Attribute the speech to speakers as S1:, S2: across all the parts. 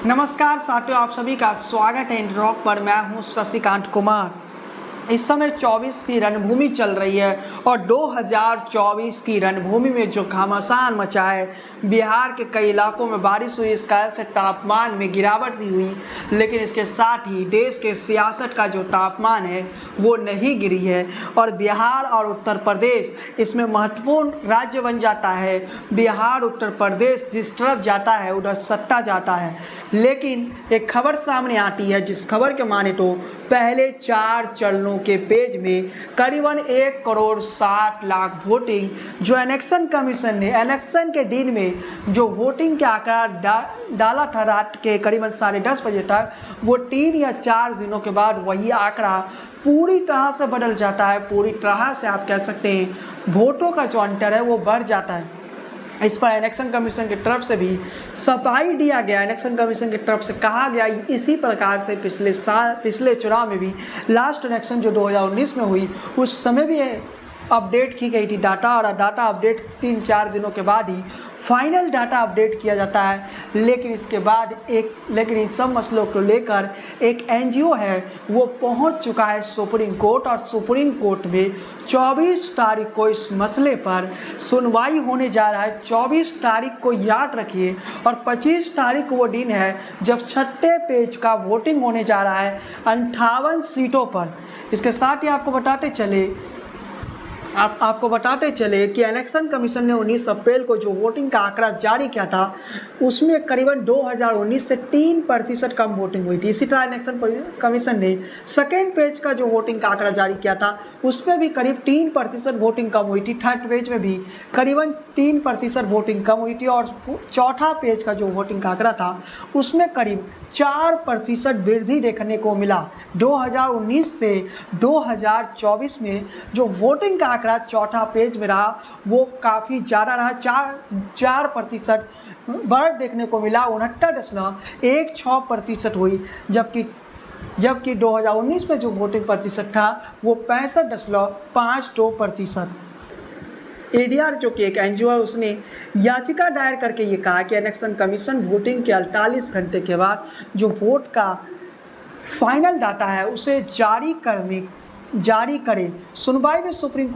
S1: नमस्कार साथियों, आप सभी का स्वागत है इन रॉक पर। मैं हूं शशिकांत कुमार। इस समय 24 की रणभूमि चल रही है और 2024 की रणभूमि में जो घमासान मचा है, बिहार के कई इलाकों में बारिश हुई, इसका से तापमान में गिरावट भी हुई, लेकिन इसके साथ ही देश के सियासत का जो तापमान है वो नहीं गिरी है और बिहार और उत्तर प्रदेश इसमें महत्वपूर्ण राज्य बन जाता है। बिहार उत्तर प्रदेश जिस तरफ जाता है उधर सत्ता जाता है। लेकिन एक खबर सामने आती है, जिस खबर के माने तो पहले 4 चरणों के पेज में करीबन 1,60,00,000 वोटिंग जो इलेक्शन कमीशन ने इलेक्शन के दिन में जो वोटिंग के आंकड़ा डाला था रात के करीबन 10:30 बजे तक, वो 3 या 4 दिनों के बाद वही आंकड़ा पूरी तरह से बदल जाता है। पूरी तरह से आप कह सकते हैं वोटों का जो अंतर है वो बढ़ जाता है। इस पर इलेक्शन कमीशन की तरफ से भी सफाई दिया गया। इलेक्शन कमीशन की तरफ से कहा गया इसी प्रकार से पिछले चुनाव में भी लास्ट इलेक्शन जो 2019 में हुई उस समय भी अपडेट की गई थी डाटा, और डाटा अपडेट 3-4 दिनों के बाद ही फाइनल डाटा अपडेट किया जाता है। लेकिन इसके बाद लेकिन इन सब मसलों को लेकर एक एनजीओ है वो पहुंच चुका है सुप्रीम कोर्ट, और सुप्रीम कोर्ट में 24 तारीख को इस मसले पर सुनवाई होने जा रहा है। 24 तारीख को याद रखिए, और 25 तारीख को वो दिन है जब 6ठे पेज का वोटिंग होने जा रहा है 58 सीटों पर। इसके साथ ही आपको बताते चले कि इलेक्शन कमीशन ने 19 अप्रैल को जो वोटिंग का आंकड़ा जारी किया था उसमें करीबन 2019 से 3% कम वोटिंग हुई थी। इसी तरह इलेक्शन कमीशन ने सेकेंड पेज का जो वोटिंग का आंकड़ा जारी किया था उसमें भी करीब 3% वोटिंग कम हुई थी। थर्ड पेज में भी करीबन 3% वोटिंग कम हुई थी, और चौथा पेज का जो वोटिंग का आंकड़ा था उसमें करीब 4% वृद्धि देखने को मिला। 2019 से 2024 में जो वोटिंग का आंकड़ा चौथा पेज में रहा वो काफ़ी ज़्यादा रहा। 4% बढ़त देखने को मिला, 69.16% हुई, जबकि 2019 में जो वोटिंग प्रतिशत था वो 65.52%। एडीआर जो कि एक एनजीओ है उसने याचिका दायर करके ये कहा कि इलेक्शन कमीशन वोटिंग के 48 घंटे के बाद जो वोट का फाइनल डाटा है उसे जारी करे। सुनवाई में सुप्रीम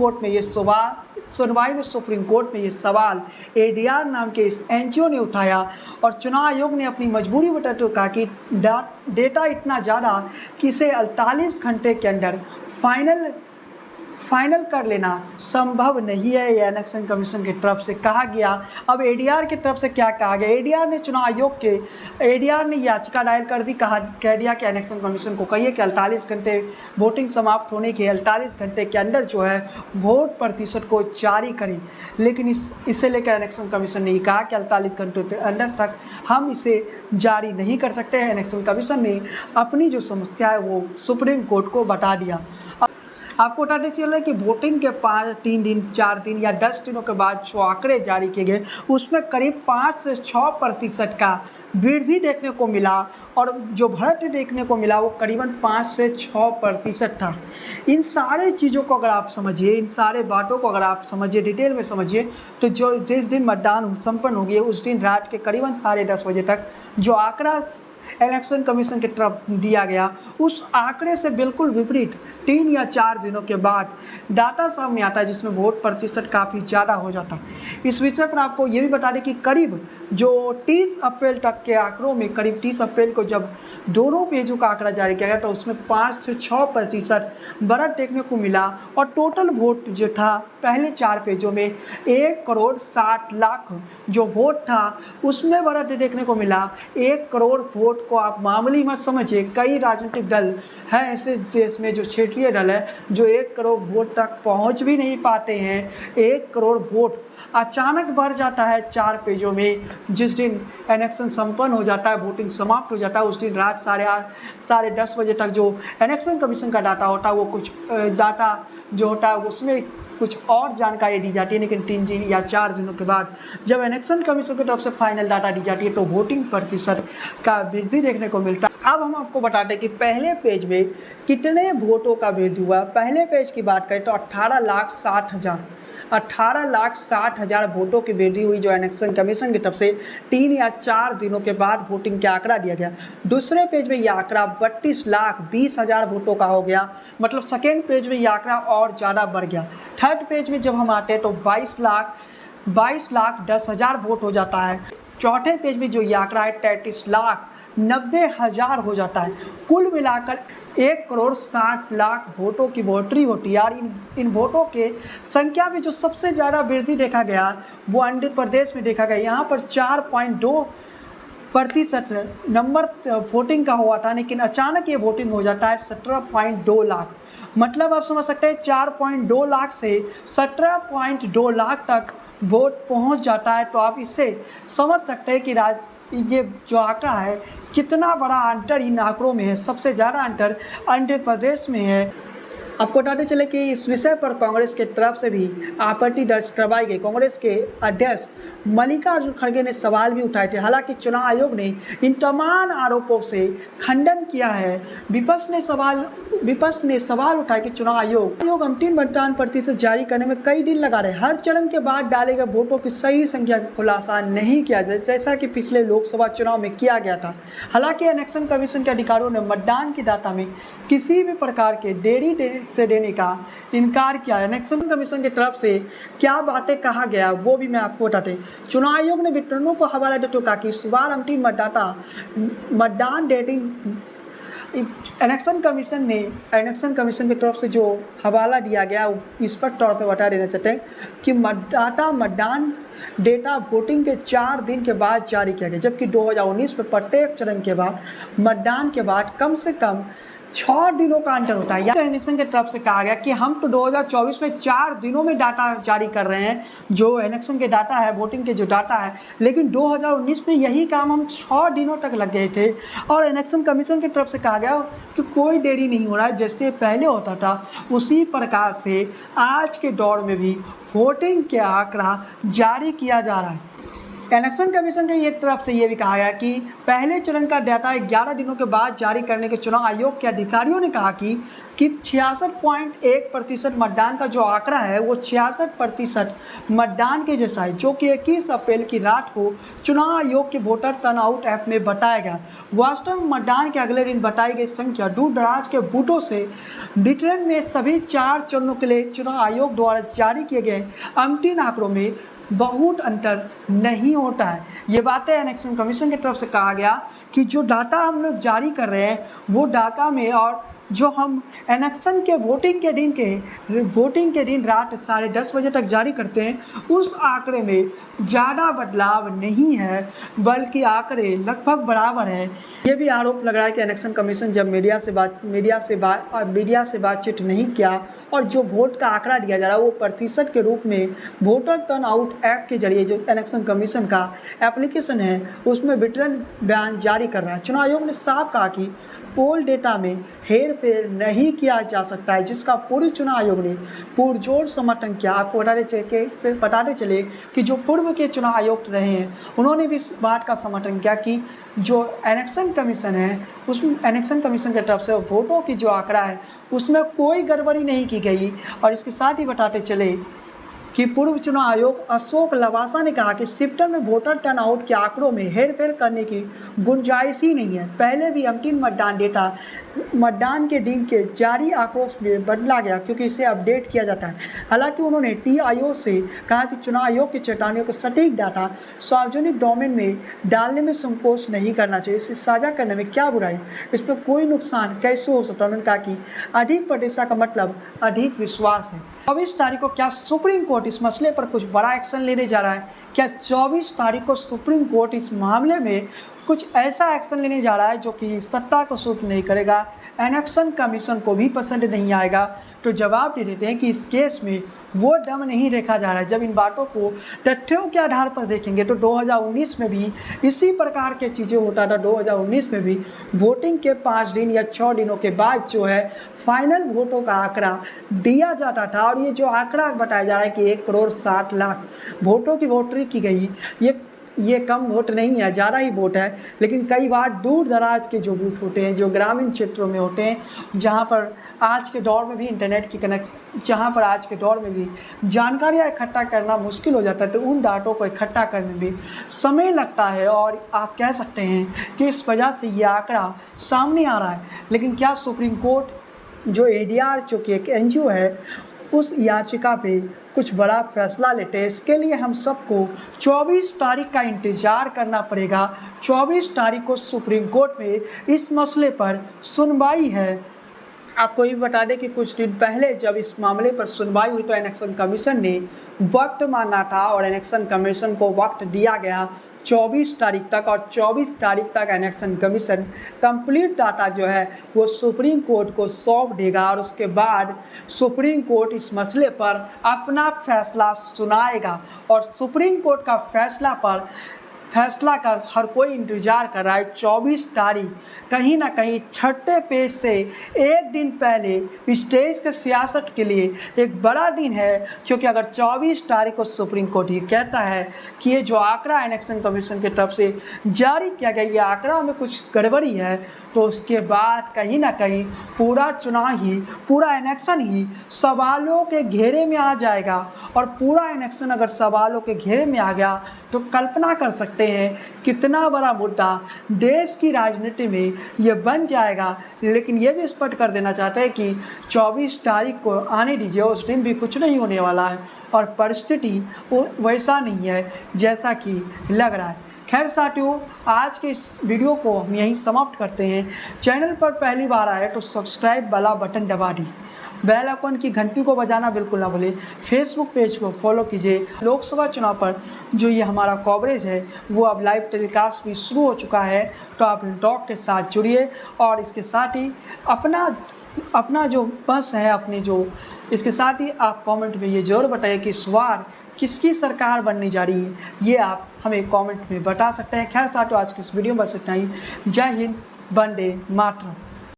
S1: कोर्ट में ये सवाल एडीआर नाम के इस एनजीओ ने उठाया, और चुनाव आयोग ने अपनी मजबूरी बताते हुए कहा कि डेटा इतना ज़्यादा कि इसे 48 घंटे के अंदर फाइनल कर लेना संभव नहीं है। यह इलेक्शन कमीशन की तरफ से कहा गया। अब एडीआर की तरफ से क्या कहा गया? एडीआर ने याचिका दायर कर दी, कह दिया कि इलेक्शन कमीशन को कहिए कि 48 घंटे वोटिंग समाप्त होने के 48 घंटे के अंदर जो है वोट प्रतिशत को जारी करें। लेकिन इसे लेकर इलेक्शन कमीशन ने कहा कि 48 घंटों के अंदर तक हम इसे जारी नहीं कर सकते हैं। इलेक्शन कमीशन ने अपनी जो समस्या है वो सुप्रीम कोर्ट को बता दिया। आपको बताते चले कि वोटिंग के 3 दिन 4 दिन या 10 दिनों के बाद जो आंकड़े जारी किए गए उसमें करीब 5 से 6% का वृद्धि देखने को मिला, और जो बढ़त देखने को मिला वो करीबन 5 से 6% था। इन सारे चीज़ों को अगर आप समझिए, इन सारे बातों को अगर आप समझिए, डिटेल में समझिए, तो जिस दिन मतदान संपन्न हो गया उस दिन रात के करीबन 10:30 बजे तक जो आंकड़ा इलेक्शन कमीशन की तरफ दिया गया उस आंकड़े से बिल्कुल विपरीत 3 या 4 दिनों के बाद डाटा सामने आता है जिसमें वोट प्रतिशत काफ़ी ज़्यादा हो जाता है। इस विषय पर आपको ये भी बता दें कि करीब जो 30 अप्रैल तक के आंकड़ों में, करीब 30 अप्रैल को जब दोनों पेजों का आंकड़ा जारी किया गया तो उसमें 5 से 6% बढ़त देखने को मिला, और टोटल वोट जो था पहले 4 पेजों में 1,60,00,000 जो वोट था उसमें बढ़त देखने को मिला। 1 करोड़ वोट को आप मामूली मत समझिए। कई राजनीतिक दल हैं ऐसे देश में जो क्षेत्रीय दल है जो 1 करोड़ वोट तक पहुंच भी नहीं पाते हैं। 1 करोड़ वोट अचानक बढ़ जाता है 4 पेजों में। जिस दिन इलेक्शन संपन्न हो जाता है, वोटिंग समाप्त हो जाता है, उस दिन रात 8:30 10:30 बजे तक जो इलेक्शन कमीशन का डाटा होता है वो कुछ डाटा जो होता है उसमें कुछ और जानकारी दी जाती है। लेकिन 3 दिन या 4 दिनों के बाद जब इलेक्शन कमीशन की तरफ से फाइनल डाटा दी जाती है तो वोटिंग प्रतिशत का वृद्धि देखने को मिलता है। अब हम आपको बताते हैं कि पहले पेज में कितने वोटों का वृद्धि हुआ। पहले पेज की बात करें तो 18,60,000 18,60,000 वोटों की वृद्धि हुई, जो इलेक्शन कमीशन की तरफ से 3 या 4 दिनों के बाद वोटिंग का आंकड़ा दिया गया। दूसरे पेज में यह आंकड़ा 32,20,000 वोटों का हो गया, मतलब सेकेंड पेज में यह आंकड़ा और ज़्यादा बढ़ गया। थर्ड पेज में जब हम आते हैं तो 22,10,000 वोट हो जाता है। चौथे पेज में जो ये आंकड़ा है 33,90,000 हो जाता है। कुल मिलाकर 1,60,00,000 वोटों की वोटरी होती है। और इन वोटों के संख्या में जो सबसे ज़्यादा वृद्धि देखा गया वो आंध्र प्रदेश में देखा गया। यहाँ पर 4.2% नंबर वोटिंग का हुआ था, लेकिन अचानक ये वोटिंग हो जाता है 17.2 लाख। मतलब आप समझ सकते हैं 4.2 लाख से 17.2 लाख तक वोट पहुंच जाता है। तो आप इससे समझ सकते हैं कि ये जो आंकड़ा है कितना बड़ा अंतर इन आंकड़ों में है। सबसे ज़्यादा अंतर आंध्र प्रदेश में है। आपको बताते चले कि इस विषय पर कांग्रेस के तरफ से भी आपत्ति दर्ज करवाई गई। कांग्रेस के अध्यक्ष मल्लिकार्जुन खड़गे ने सवाल भी उठाए थे। हालांकि चुनाव आयोग ने इन तमाम आरोपों से खंडन किया है। विपक्ष ने सवाल उठाया कि चुनाव आयोग अंतिम मतदान प्रतिशत जारी करने में कई दिन लगा रहे। हर चरण के बाद डाले गए वोटों की सही संख्या का खुलासा नहीं किया जाए, जैसा कि पिछले लोकसभा चुनाव में किया गया था। हालांकि इलेक्शन कमीशन के अधिकारियों ने मतदान की डाटा में किसी भी प्रकार के देरी से देने का इनकार किया। इलेक्शन कमीशन की तरफ से क्या बातें कहा गया वो भी मैं आपको बताते। चुनाव आयोग ने वितरणों को हवाला देते हुए कहा कि इस बार अंतिम मतदान डेटिंग इलेक्शन कमीशन की तरफ से जो हवाला दिया गया इस पर तौर पर बता देना चाहते हैं कि मतदान डेटा वोटिंग के 4 दिन के बाद जारी किया गया, जबकि 2019 में प्रत्येक चरण के बाद मतदान के बाद कम से कम 6 दिनों का अंतर होता है। इलेक्शन की तरफ से कहा गया कि हम तो 2024 में 4 दिनों में डाटा जारी कर रहे हैं, जो इलेक्शन के डाटा है, वोटिंग के जो डाटा है, लेकिन 2019 में यही काम हम 6 दिनों तक लग गए थे। और इलेक्शन कमीशन की तरफ से कहा गया कि कोई देरी नहीं हो रहा है, जैसे पहले होता था उसी प्रकार से आज के दौर में भी वोटिंग के आंकड़ा जारी किया जा रहा है। इलेक्शन कमीशन की एक तरफ से ये भी कहा गया कि पहले चरण का डाटा 11 दिनों के बाद जारी करने के चुनाव आयोग के अधिकारियों ने कहा कि 66.1% मतदान का जो आंकड़ा है वो 66% मतदान के जैसा है, जो कि 21 अप्रैल की रात को चुनाव आयोग के वोटर टर्नआउट ऐप में बताया गया। वास्तव में मतदान के अगले दिन बताई गई संख्या दूर दराज के बूथों से ब्रिटेन में सभी 4 चरणों के लिए चुनाव आयोग द्वारा जारी किए गए अंतिम आंकड़ों में बहुत अंतर नहीं होता है। ये बातें इलेक्शन कमीशन की तरफ से कहा गया कि जो डाटा हम लोग जारी कर रहे हैं वो डाटा में, और जो हम इलेक्शन के वोटिंग के दिन रात 10:30 बजे तक जारी करते हैं, उस आंकड़े में ज़्यादा बदलाव नहीं है, बल्कि आंकड़े लगभग बराबर हैं। ये भी आरोप लग रहा है कि इलेक्शन कमीशन जब मीडिया से बातचीत नहीं किया और जो वोट का आंकड़ा दिया जा रहा है वो प्रतिशत के रूप में वोटर टर्नआउट ऐप के जरिए, जो इलेक्शन कमीशन का एप्लीकेशन है, उसमें वितरण बयान जारी कर रहा है। चुनाव आयोग ने साफ कहा कि पोल डेटा में हेर फेर नहीं किया जा सकता है, जिसका पूर्व चुनाव आयोग ने पुरजोर समर्थन किया। आपको बताते चले कि जो पूर्व के चुनाव आयुक्त रहे हैं उन्होंने भी इस बात का समर्थन किया कि जो इलेक्शन कमीशन है उसमें इलेक्शन कमीशन की तरफ से वोटों की जो आंकड़ा है उसमें कोई गड़बड़ी नहीं की गई। और इसके साथ ही बताते चले कि पूर्व चुनाव आयोग अशोक लवासा ने कहा कि सितंबर में वोटर टर्नआउट के आंकड़ों में हेरफेर करने की गुंजाइश ही नहीं है। पहले भी अंतिम मतदान डेटा मतदान के दिन के जारी आंकड़ों में बदला गया क्योंकि इसे अपडेट किया जाता है। हालांकि उन्होंने TIO से कहा कि चुनाव आयोग की चेतावनियों को सटीक डाटा सार्वजनिक डोमेन में डालने में संकोच नहीं करना चाहिए। इसे साझा करने में क्या बुराई, इस पर कोई नुकसान कैसे हो सकता है। उन्होंने कहा कि अधिक प्रतिष्ठा का मतलब अधिक विश्वास है। 24 तारीख को क्या सुप्रीम कोर्ट इस मसले पर कुछ बड़ा एक्शन लेने जा रहा है? क्या 24 तारीख को सुप्रीम कोर्ट इस मामले में कुछ ऐसा एक्शन लेने जा रहा है जो कि सत्ता को सूट नहीं करेगा, इलेक्शन कमीशन को भी पसंद नहीं आएगा? तो जवाब दे देते हैं कि इस केस में वो दम नहीं देखा जा रहा है। जब इन बातों को तथ्यों के आधार पर देखेंगे तो 2019 में भी इसी प्रकार के चीज़ें होता था। 2019 में भी वोटिंग के 5 दिन या 6 दिनों के बाद जो है फाइनल वोटों का आंकड़ा दिया जाता था। और ये जो आंकड़ा बताया जा रहा है कि 1,60,00,000 वोटों की वोटरी की गई, ये कम वोट नहीं है, ज़्यादा ही वोट है। लेकिन कई बार दूर दराज के जो बूथ होते हैं, जो ग्रामीण क्षेत्रों में होते हैं, जहाँ पर आज के दौर में भी इंटरनेट की कनेक्शन, जहाँ पर आज के दौर में भी जानकारियाँ इकट्ठा करना मुश्किल हो जाता है, तो उन डाटों को इकट्ठा करने में समय लगता है और आप कह सकते हैं कि इस वजह से ये आंकड़ा सामने आ रहा है। लेकिन क्या सुप्रीम कोर्ट जो ADR जो कि एक NGO है, उस याचिका पे कुछ बड़ा फैसला लेते? इसके लिए हम सबको 24 तारीख का इंतज़ार करना पड़ेगा। 24 तारीख को सुप्रीम कोर्ट में इस मसले पर सुनवाई है। आपको ये बता दें कि कुछ दिन पहले जब इस मामले पर सुनवाई हुई तो इलेक्शन कमीशन ने वक्त मांगा था और इलेक्शन कमीशन को वक्त दिया गया 24 तारीख तक, और 24 तारीख तक इलेक्शन कमीशन कंप्लीट डाटा जो है वो सुप्रीम कोर्ट को सौंप देगा और उसके बाद सुप्रीम कोर्ट इस मसले पर अपना फैसला सुनाएगा। और सुप्रीम कोर्ट का फैसला का हर कोई इंतज़ार कर रहा है। 24 तारीख कहीं ना कहीं छठे पेज से एक दिन पहले इस देश के सियासत के लिए एक बड़ा दिन है, क्योंकि अगर 24 तारीख को सुप्रीम कोर्ट ये कहता है कि ये जो आंकड़ा इलेक्शन कमीशन की तरफ से जारी किया गया, ये आंकड़ा में कुछ गड़बड़ी है, तो उसके बाद कहीं ना कहीं पूरा चुनाव ही, पूरा इलेक्शन ही सवालों के घेरे में आ जाएगा। और पूरा इलेक्शन अगर सवालों के घेरे में आ गया तो कल्पना कर सकते हैं कितना बड़ा मुद्दा देश की राजनीति में ये बन जाएगा। लेकिन ये भी स्पष्ट कर देना चाहते हैं कि 24 तारीख को आने दीजिए, उस दिन भी कुछ नहीं होने वाला है और परिस्थिति वो वैसा नहीं है जैसा कि लग रहा है। खैर साथियों, आज के इस वीडियो को हम यहीं समाप्त करते हैं। चैनल पर पहली बार आए तो सब्सक्राइब वाला बटन दबा दी, बेल आइकन की घंटी को बजाना बिल्कुल ना भूलें। फेसबुक पेज को फॉलो कीजिए। लोकसभा चुनाव पर जो ये हमारा कवरेज है वो अब लाइव टेलीकास्ट भी शुरू हो चुका है, तो आप टॉक के साथ जुड़िए। और इसके साथ ही अपना जो बस है, अपने जो इसके साथ ही आप कमेंट में ये ज़रूर बताइए कि इस बार किसकी सरकार बनने जा रही है, ये आप हमें कमेंट में बता सकते हैं। खैर साथियों, आज की इस वीडियो में बस इतना ही। जय हिंद, वंदे मातरम।